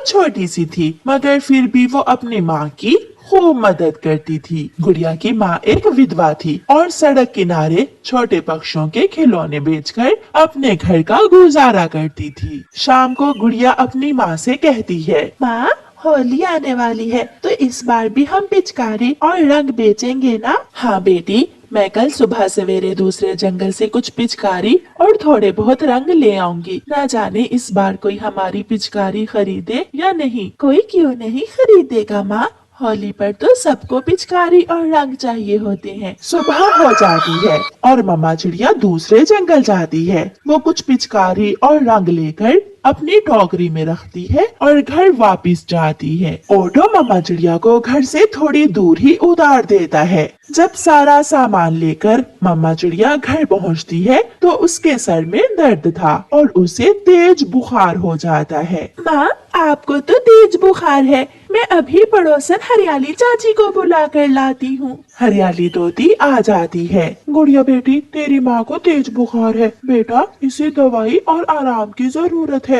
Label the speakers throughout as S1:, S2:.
S1: छोटी सी थी, मगर फिर भी वो अपनी माँ की खूब मदद करती थी। गुड़िया की माँ एक विधवा थी और सड़क किनारे छोटे पक्षियों के खिलौने बेचकर अपने घर का गुजारा करती थी। शाम को गुड़िया अपनी माँ से कहती है, माँ होली आने वाली है, तो इस बार भी हम पिचकारी और रंग बेचेंगे ना? हाँ बेटी, मैं कल सुबह सवेरे दूसरे जंगल से कुछ पिचकारी और थोड़े बहुत रंग ले आऊंगी। ना जाने इस बार कोई हमारी पिचकारी खरीदे या नहीं। कोई क्यों नहीं खरीदेगा माँ, होली पर तो सबको पिचकारी और रंग चाहिए होते हैं। सुबह हो जाती है और मम्मा चिड़िया दूसरे जंगल जाती है। वो कुछ पिचकारी और रंग लेकर अपनी टोकरी में रखती है और घर वापस जाती है। ओटो मम्मा चिड़िया को घर से थोड़ी दूर ही उतार देता है। जब सारा सामान लेकर मम्मा चिड़िया घर पहुंचती है तो उसके सर में दर्द था और उसे तेज बुखार हो जाता है। माँ, आपको तो तेज बुखार है, मैं अभी पड़ोसन हरियाली चाची को बुला कर लाती हूँ। हरियाली तोती आ जाती है। गुड़िया बेटी, तेरी माँ को तेज बुखार है, बेटा इसे दवाई और आराम की जरूरत है।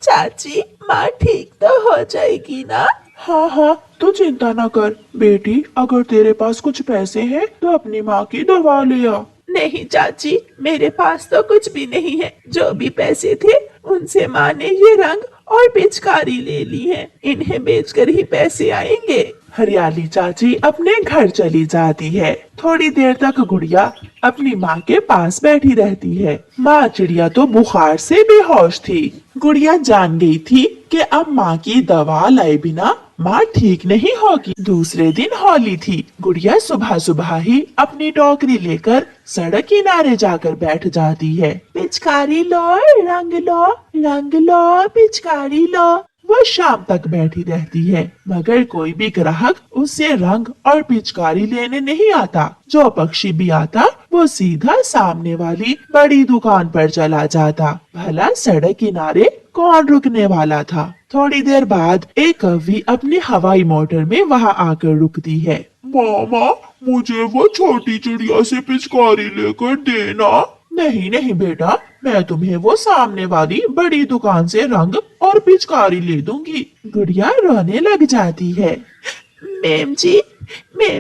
S1: चाची, माँ ठीक तो हो जाएगी ना? हाँ हाँ, तू चिंता न कर बेटी, अगर तेरे पास कुछ पैसे हैं तो अपनी माँ की दवा ले आ। नहीं चाची, मेरे पास तो कुछ भी नहीं है। जो भी पैसे थे उनसे माँ ने ये रंग और पिचकारी ले ली है, इन्हें बेचकर ही पैसे आएंगे। हरियाली चाची अपने घर चली जाती है। थोड़ी देर तक गुड़िया अपनी माँ के पास बैठी रहती है। माँ चिड़िया तो बुखार से बेहोश थी। गुड़िया जान गई थी कि अब माँ की दवा लाए बिना माँ ठीक नहीं होगी। दूसरे दिन होली थी। गुड़िया सुबह सुबह ही अपनी टोकरी लेकर सड़क किनारे जाकर बैठ जाती है। पिचकारी लो, रंग लो, रंग लो, पिचकारी लो। वो शाम तक बैठी रहती है, मगर कोई भी ग्राहक उससे रंग और पिचकारी लेने नहीं आता। जो पक्षी भी आता वो सीधा सामने वाली बड़ी दुकान पर चला जाता। भला सड़क किनारे कौन रुकने वाला था। थोड़ी देर बाद एक कौवी अपनी हवाई मोटर में वहाँ आकर रुकती है। मामा, मुझे वो छोटी चिड़िया से पिचकारी लेकर देना। नहीं नहीं बेटा, मैं तुम्हें वो सामने वाली बड़ी दुकान से रंग और पिचकारी ले दूंगी। गुड़िया रोने लग जाती है। मेम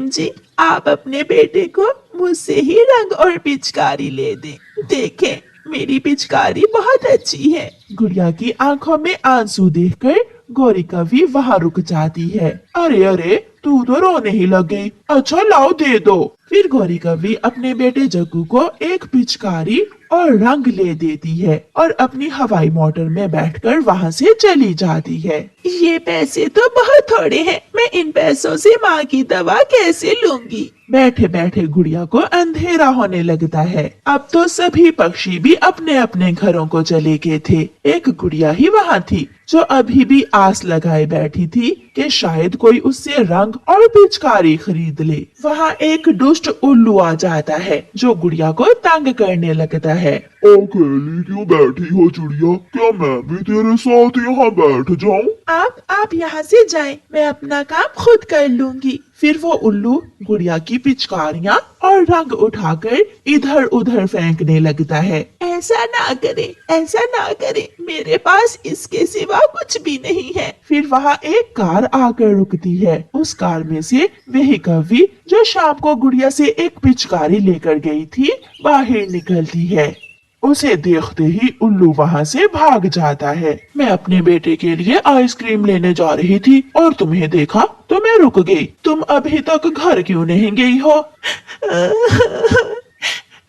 S1: जी, आप अपने बेटे को मुझसे ही रंग और पिचकारी ले दें। देखें, मेरी पिचकारी बहुत अच्छी है। गुड़िया की आंखों में आंसू देखकर गोरी कौवी वहाँ रुक जाती है। अरे अरे, तू तो रोने ही लग गई। अच्छा लाओ दे दो। फिर गोरी कौवी अपने बेटे जग्गू को एक पिचकारी और रंग ले देती है और अपनी हवाई मोटर में बैठकर वहाँ से चली जाती है। ये पैसे तो बहुत थोड़े हैं, मैं इन पैसों से माँ की दवा कैसे लूंगी? बैठे बैठे गुड़िया को अंधेरा होने लगता है। अब तो सभी पक्षी भी अपने अपने घरों को चले गए थे। एक गुड़िया ही वहाँ थी जो अभी भी आस लगाए बैठी थी कि शायद कोई उससे रंग और पिचकारी खरीद ले। वहाँ एक दुष्ट उल्लू आ जाता है जो गुड़िया को तंग करने लगता है।
S2: अकेली क्यों बैठी हो चिड़िया? क्या मैं भी तेरे साथ यहाँ बैठ जाऊँ?
S1: आप यहाँ से जाएं, मैं अपना काम खुद कर लूंगी। फिर वो उल्लू गुड़िया की पिचकारियाँ और रंग उठाकर इधर उधर फेंकने लगता है। ऐसा ना करे, मेरे पास इसके सिवा कुछ भी नहीं है। फिर वहाँ एक कार आकर रुकती है। उस कार में से वही कौवी जो शाम को गुड़िया से एक पिचकारी लेकर गई थी बाहर निकलती है। उसे देखते ही उल्लू वहाँ से भाग जाता है। मैं अपने बेटे के लिए आइसक्रीम लेने जा रही थी और तुम्हें देखा तो मैं रुक गई। तुम अभी तक घर क्यों नहीं गई हो?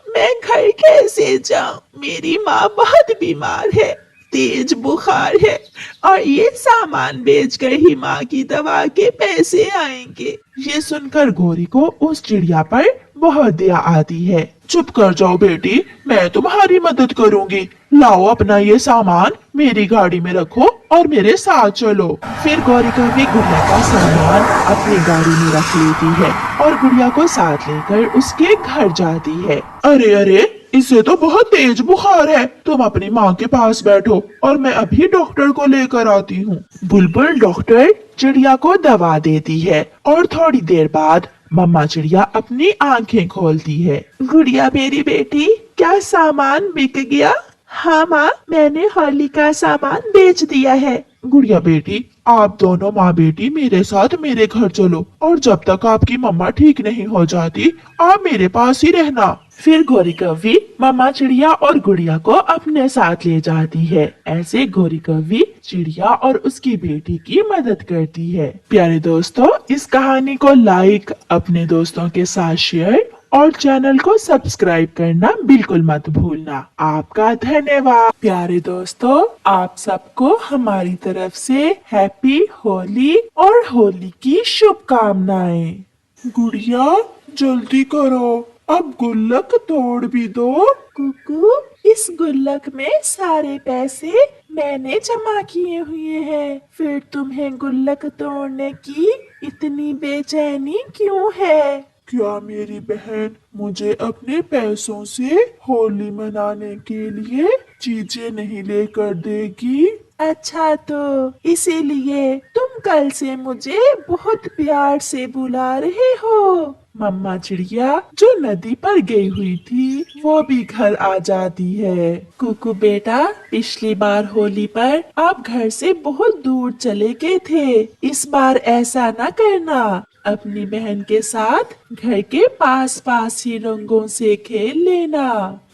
S1: मैं घर कैसे जाऊँ? मेरी माँ बहुत बीमार है, तेज बुखार है और ये सामान बेचकर ही माँ की दवा के पैसे आएंगे। ये सुनकर गोरी को उस चिड़िया पर बहुत दया आती है। चुप कर जाओ बेटी, मैं तुम्हारी मदद करूंगी। लाओ अपना ये सामान मेरी गाड़ी में रखो और मेरे साथ चलो। फिर गौरी कौवी गुड़िया का सामान अपनी गाड़ी में रख लेती है और गुड़िया को साथ लेकर उसके घर जाती है। अरे अरे, इसे तो बहुत तेज बुखार है, तुम अपनी माँ के पास बैठो और मैं अभी डॉक्टर को लेकर आती हूँ। बुलबुल डॉक्टर चिड़िया को दवा देती है और थोड़ी देर बाद मम्मा चिड़िया अपनी आंखें खोलती है। गुड़िया मेरी बेटी, क्या सामान बिक गया? हाँ माँ, मैंने होली का सामान बेच दिया है। गुड़िया बेटी, आप दोनों माँ बेटी मेरे साथ मेरे घर चलो, और जब तक आपकी मम्मा ठीक नहीं हो जाती आप मेरे पास ही रहना। फिर गौरी कव्वी मम्मा चिड़िया और गुड़िया को अपने साथ ले जाती है। ऐसे गौरी कव्वी चिड़िया और उसकी बेटी की मदद करती है। प्यारे दोस्तों, इस कहानी को लाइक, अपने दोस्तों के साथ शेयर और चैनल को सब्सक्राइब करना बिल्कुल मत भूलना। आपका धन्यवाद। प्यारे दोस्तों, आप सबको हमारी तरफ से हैप्पी होली और होली की शुभकामनाएं। गुड़िया, जल्दी करो, अब गुल्लक तोड़ भी दो। कुकू, इस गुल्लक में सारे पैसे मैंने जमा किए हुए हैं, फिर तुम्हें गुल्लक तोड़ने की इतनी बेचैनी क्यों है? क्या मेरी बहन मुझे अपने पैसों से होली मनाने के लिए चीजें नहीं लेकर देगी? अच्छा, तो इसीलिए तुम कल से मुझे बहुत प्यार से बुला रहे हो। मम्मा चिड़िया जो नदी पर गई हुई थी वो भी घर आ जाती है। कुकू बेटा, पिछली बार होली पर आप घर से बहुत दूर चले गए थे, इस बार ऐसा न करना। अपनी बहन के साथ घर के पास पास ही रंगों से खेल लेना।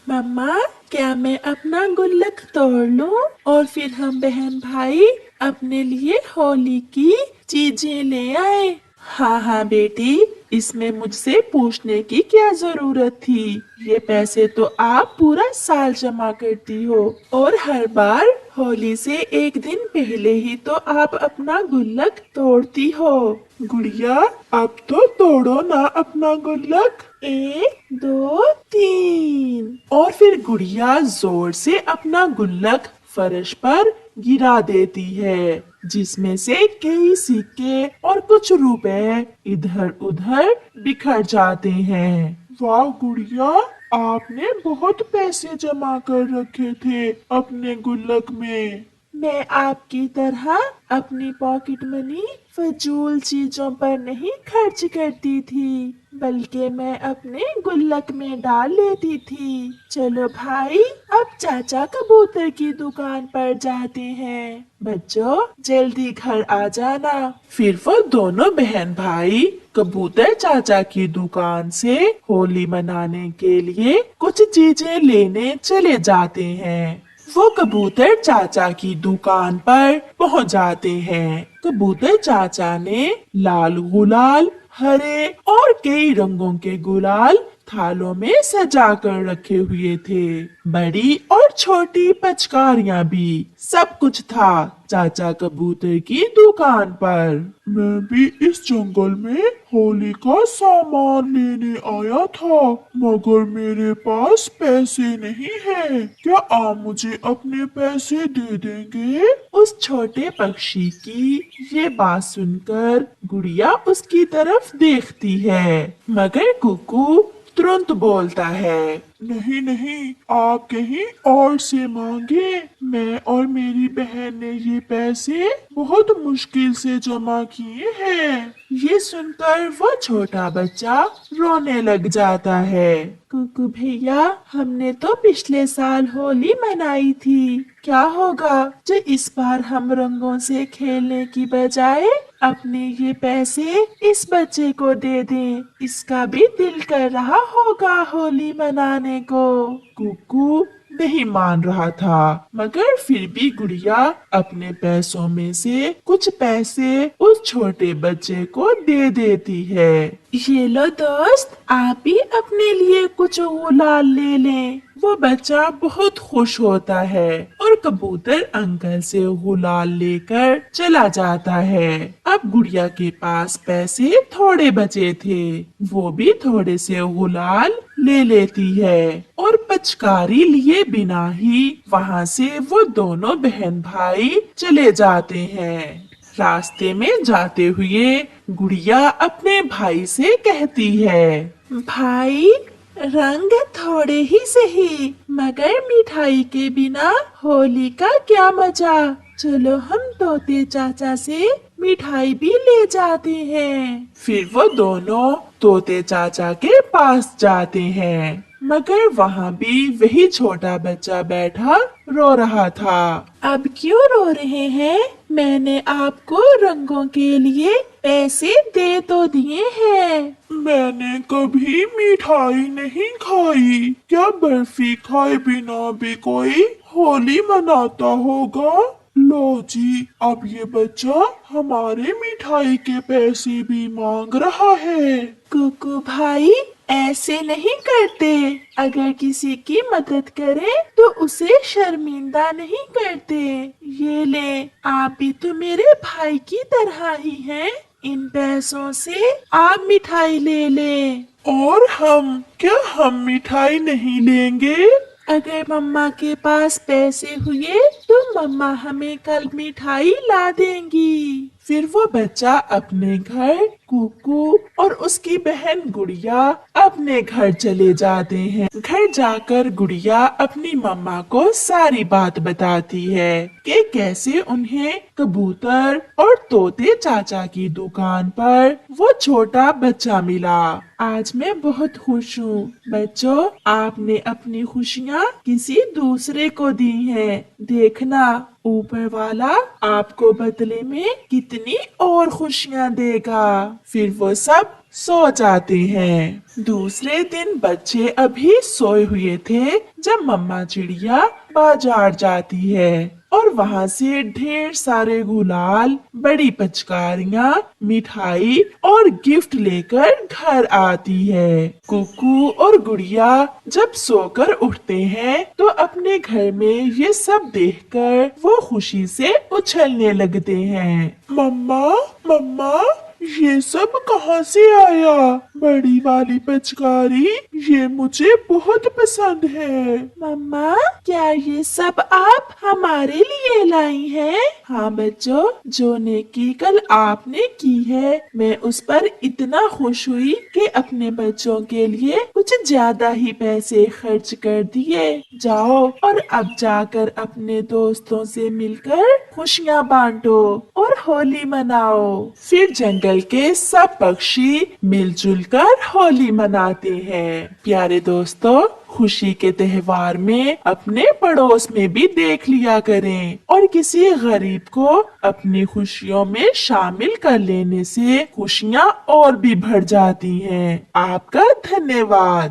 S1: मम्मा, क्या मैं अपना गुल्लक तोड़ लूं और फिर हम बहन भाई अपने लिए होली की चीजें ले आए? हाँ हाँ बेटी, इसमें मुझसे पूछने की क्या जरूरत थी? ये पैसे तो आप पूरा साल जमा करती हो और हर बार होली से एक दिन पहले ही तो आप अपना गुल्लक तोड़ती हो। गुड़िया, अब तो तोड़ो ना अपना गुल्लक। 1 2 3। और फिर गुड़िया जोर से अपना गुल्लक फर्श पर गिरा देती है, जिसमें से कई सिक्के और कुछ रुपए इधर उधर बिखर जाते हैं। वाह गुड़िया, आपने बहुत पैसे जमा कर रखे थे अपने गुल्लक में। मैं आपकी तरह अपनी पॉकेट मनी फजूल चीजों पर नहीं खर्च करती थी, बल्कि मैं अपने गुल्लक में डाल लेती थी। चलो भाई, अब चाचा कबूतर की दुकान पर जाते हैं। बच्चों, जल्दी घर आ जाना। फिर वो दोनों बहन भाई कबूतर चाचा की दुकान से होली मनाने के लिए कुछ चीजें लेने चले जाते हैं। वो कबूतर चाचा की दुकान पर पहुंच जाते हैं। कबूतर चाचा ने लाल गुलाल, हरे और कई रंगों के गुलाल थालों में सजा कर रखे हुए थे। बड़ी और छोटी पिचकारियां भी, सब कुछ था चाचा कबूतर की दुकान पर। मैं भी इस जंगल में होली का सामान लेने आया था, मगर मेरे पास पैसे नहीं हैं। क्या आप मुझे अपने पैसे दे देंगे? उस छोटे पक्षी की ये बात सुनकर गुड़िया उसकी तरफ देखती है, मगर कुकू तुरंत बोलता है, नहीं नहीं, आप कहीं और से मांगे। मैं और मेरी बहन ने ये पैसे बहुत मुश्किल से जमा किए हैं। ये सुनकर वो छोटा बच्चा रोने लग जाता है। कुकू भैया, हमने तो पिछले साल होली मनाई थी, क्या होगा जो इस बार हम रंगों से खेलने की बजाय अपने ये पैसे इस बच्चे को दे दें? इसका भी दिल कर रहा होगा होली मनाने को। कुकू नहीं मान रहा था, मगर फिर भी गुड़िया अपने पैसों में से कुछ पैसे उस छोटे बच्चे को दे देती है। ये लो दोस्त, आप भी अपने लिए कुछ गुलाल ले लें। वो बच्चा बहुत खुश होता है और कबूतर अंकल से गुलाल लेकर चला जाता है। अब गुड़िया के पास पैसे थोड़े बचे थे, वो भी थोड़े से गुलाल ले लेती है और पिचकारी लिए बिना ही वहाँ से वो दोनों बहन भाई चले जाते हैं। रास्ते में जाते हुए गुड़िया अपने भाई से कहती है, भाई, रंग थोड़े ही सही, मगर मिठाई के बिना होली का क्या मजा। चलो हम तोते चाचा से मिठाई भी ले जाते हैं। फिर वो दोनों तोते चाचा के पास जाते हैं। मगर वहाँ भी वही छोटा बच्चा बैठा रो रहा था। अब क्यों रो रहे हैं? मैंने आपको रंगों के लिए पैसे दे तो दिए हैं। मैंने कभी मिठाई नहीं खाई। क्या बर्फी खाए बिना भी कोई होली मनाता होगा? लो जी, अब ये बच्चा हमारे मिठाई के पैसे भी मांग रहा है। कुकू भाई, ऐसे नहीं करते। अगर किसी की मदद करें तो उसे शर्मिंदा नहीं करते। ये ले, आप भी तो मेरे भाई की तरह ही हैं। इन पैसों से आप मिठाई ले लें। और क्या हम मिठाई नहीं लेंगे? अगर मम्मा के पास पैसे हुए तो मम्मा हमें कल मिठाई ला देंगी। फिर वो बच्चा अपने घर, कुकू और उसकी बहन गुड़िया अपने घर चले जाते हैं। घर जाकर गुड़िया अपनी मम्मा को सारी बात बताती है कि कैसे उन्हें कबूतर और तोते चाचा की दुकान पर वो छोटा बच्चा मिला। आज मैं बहुत खुश हूँ। बच्चों, आपने अपनी खुशियाँ किसी दूसरे को दी हैं। देखना, ऊपर वाला आपको बदले में कितनी और खुशियाँ देगा। फिर वो सब सो जाते हैं। दूसरे दिन बच्चे अभी सोए हुए थे जब मम्मा चिड़िया बाजार जाती है और वहाँ से ढेर सारे गुलाल, बड़ी पिचकारियाँ, मिठाई और गिफ्ट लेकर घर आती है। कुकू और गुड़िया जब सोकर उठते हैं तो अपने घर में ये सब देखकर वो खुशी से उछलने लगते हैं। मम्मा, मम्मा, ये सब कहाँ से आया? बड़ी वाली पिचकारी, ये मुझे बहुत पसंद है। मम्मा, क्या ये सब आप हमारे लिए लाई हैं? हाँ बच्चों, जो नेकी कल आपने की है, मैं उस पर इतना खुश हुई कि अपने बच्चों के लिए कुछ ज्यादा ही पैसे खर्च कर दिए। जाओ और अब जाकर अपने दोस्तों से मिलकर खुशियाँ बांटो और होली मनाओ। फिर जंगल के सब पक्षी मिलजुल कर होली मनाते हैं। प्यारे दोस्तों, खुशी के त्योहार में अपने पड़ोस में भी देख लिया करें और किसी गरीब को अपनी खुशियों में शामिल कर लेने से खुशियाँ और भी बढ़ जाती हैं। आपका धन्यवाद।